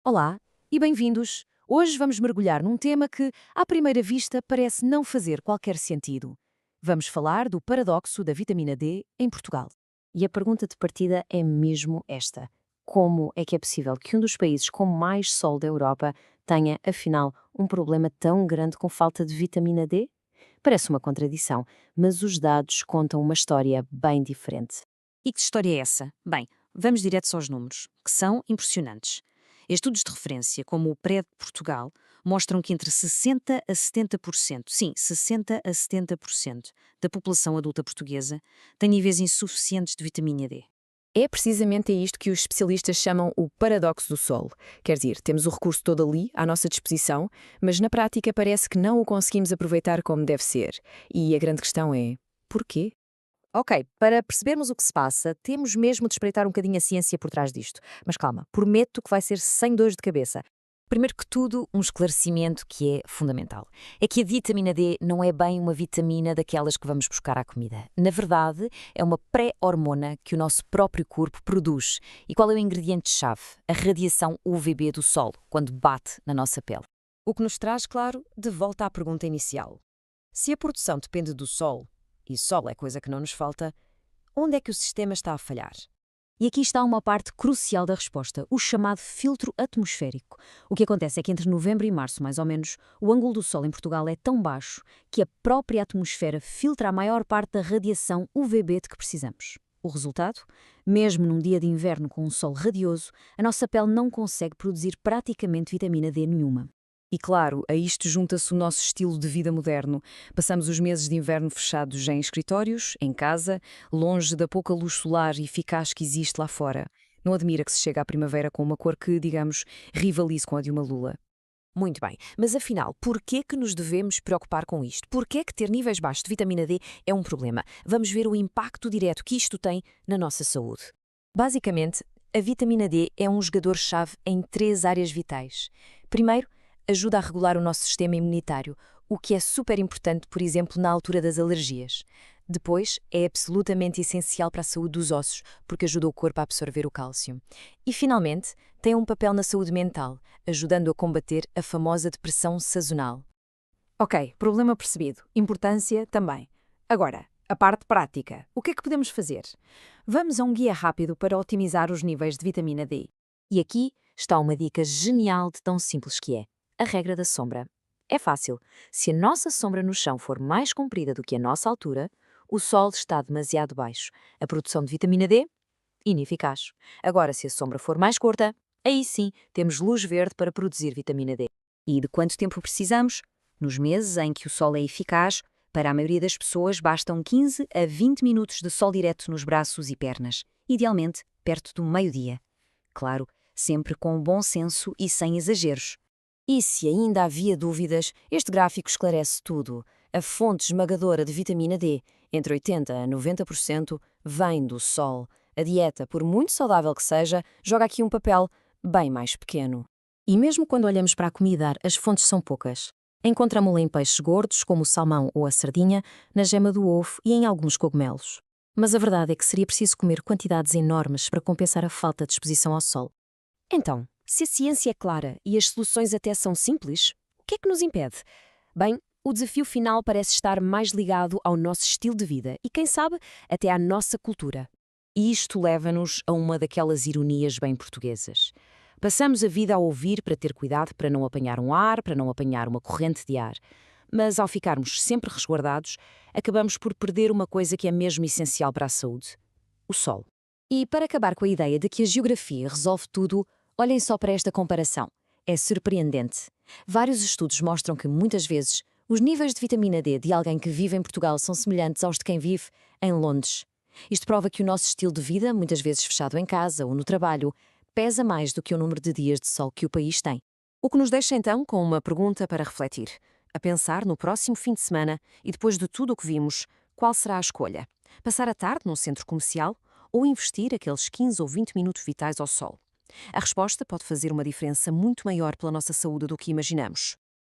Olá e bem-vindos! Hoje vamos mergulhar num tema que, à primeira vista, parece não fazer qualquer sentido. Vamos falar do paradoxo da vitamina D em Portugal. E a pergunta de partida é mesmo esta: como é que é possível que um dos países com mais sol da Europa tenha, afinal, um problema tão grande com falta de vitamina D? Parece uma contradição, mas os dados contam uma história bem diferente. E que história é essa? Bem, vamos direto aos números, que são impressionantes. Estudos de referência, como o PRED de Portugal, mostram que entre 60% a 70%, sim, 60% a 70% da população adulta portuguesa tem níveis insuficientes de vitamina D. É precisamente a isto que os especialistas chamam o paradoxo do sol. Quer dizer, temos o recurso todo ali, à nossa disposição, mas na prática parece que não o conseguimos aproveitar como deve ser. E a grande questão é: porquê? Ok, para percebermos o que se passa, temos mesmo de espreitar um bocadinho a ciência por trás disto. Mas calma, prometo que vai ser sem dores de cabeça. Primeiro que tudo, um esclarecimento que é fundamental. É que a vitamina D não é bem uma vitamina daquelas que vamos buscar à comida. Na verdade, é uma pré-hormona que o nosso próprio corpo produz. E qual é o ingrediente-chave? A radiação UVB do Sol, quando bate na nossa pele. O que nos traz, claro, de volta à pergunta inicial. Se a produção depende do Sol, e Sol é coisa que não nos falta, onde é que o sistema está a falhar? E aqui está uma parte crucial da resposta, o chamado filtro atmosférico. O que acontece é que entre novembro e março, mais ou menos, o ângulo do Sol em Portugal é tão baixo que a própria atmosfera filtra a maior parte da radiação UVB de que precisamos. O resultado? Mesmo num dia de inverno com um sol radioso, a nossa pele não consegue produzir praticamente vitamina D nenhuma. E claro, a isto junta-se o nosso estilo de vida moderno. Passamos os meses de inverno fechados em escritórios, em casa, longe da pouca luz solar eficaz que existe lá fora. Não admira que se chegue à primavera com uma cor que, digamos, rivalize com a de uma lula. Muito bem, mas afinal, porquê que nos devemos preocupar com isto? Porquê que ter níveis baixos de vitamina D é um problema? Vamos ver o impacto direto que isto tem na nossa saúde. Basicamente, a vitamina D é um jogador-chave em três áreas vitais. Primeiro, ajuda a regular o nosso sistema imunitário, o que é super importante, por exemplo, na altura das alergias. Depois, é absolutamente essencial para a saúde dos ossos, porque ajuda o corpo a absorver o cálcio. E, finalmente, tem um papel na saúde mental, ajudando a combater a famosa depressão sazonal. Ok, problema percebido. Importância também. Agora, a parte prática. O que é que podemos fazer? Vamos a um guia rápido para otimizar os níveis de vitamina D. E aqui está uma dica genial de tão simples que é: a regra da sombra. É fácil. Se a nossa sombra no chão for mais comprida do que a nossa altura, o sol está demasiado baixo. A produção de vitamina D? Ineficaz. Agora, se a sombra for mais curta, aí sim temos luz verde para produzir vitamina D. E de quanto tempo precisamos? Nos meses em que o sol é eficaz, para a maioria das pessoas bastam 15 a 20 minutos de sol direto nos braços e pernas, idealmente perto do meio-dia. Claro, sempre com bom senso e sem exageros. E se ainda havia dúvidas, este gráfico esclarece tudo. A fonte esmagadora de vitamina D, entre 80% a 90%, vem do sol. A dieta, por muito saudável que seja, joga aqui um papel bem mais pequeno. E mesmo quando olhamos para a comida, as fontes são poucas. Encontramos-la em peixes gordos, como o salmão ou a sardinha, na gema do ovo e em alguns cogumelos. Mas a verdade é que seria preciso comer quantidades enormes para compensar a falta de exposição ao sol. Então, se a ciência é clara e as soluções até são simples, o que é que nos impede? Bem, o desafio final parece estar mais ligado ao nosso estilo de vida e, quem sabe, até à nossa cultura. E isto leva-nos a uma daquelas ironias bem portuguesas. Passamos a vida a ouvir para ter cuidado para não apanhar um ar, para não apanhar uma corrente de ar. Mas ao ficarmos sempre resguardados, acabamos por perder uma coisa que é mesmo essencial para a saúde: o sol. E para acabar com a ideia de que a geografia resolve tudo, olhem só para esta comparação. É surpreendente. Vários estudos mostram que, muitas vezes, os níveis de vitamina D de alguém que vive em Portugal são semelhantes aos de quem vive em Londres. Isto prova que o nosso estilo de vida, muitas vezes fechado em casa ou no trabalho, pesa mais do que o número de dias de sol que o país tem. O que nos deixa então com uma pergunta para refletir. A pensar no próximo fim de semana e depois de tudo o que vimos, qual será a escolha? Passar a tarde num centro comercial ou investir aqueles 15 ou 20 minutos vitais ao sol? A resposta pode fazer uma diferença muito maior pela nossa saúde do que imaginamos.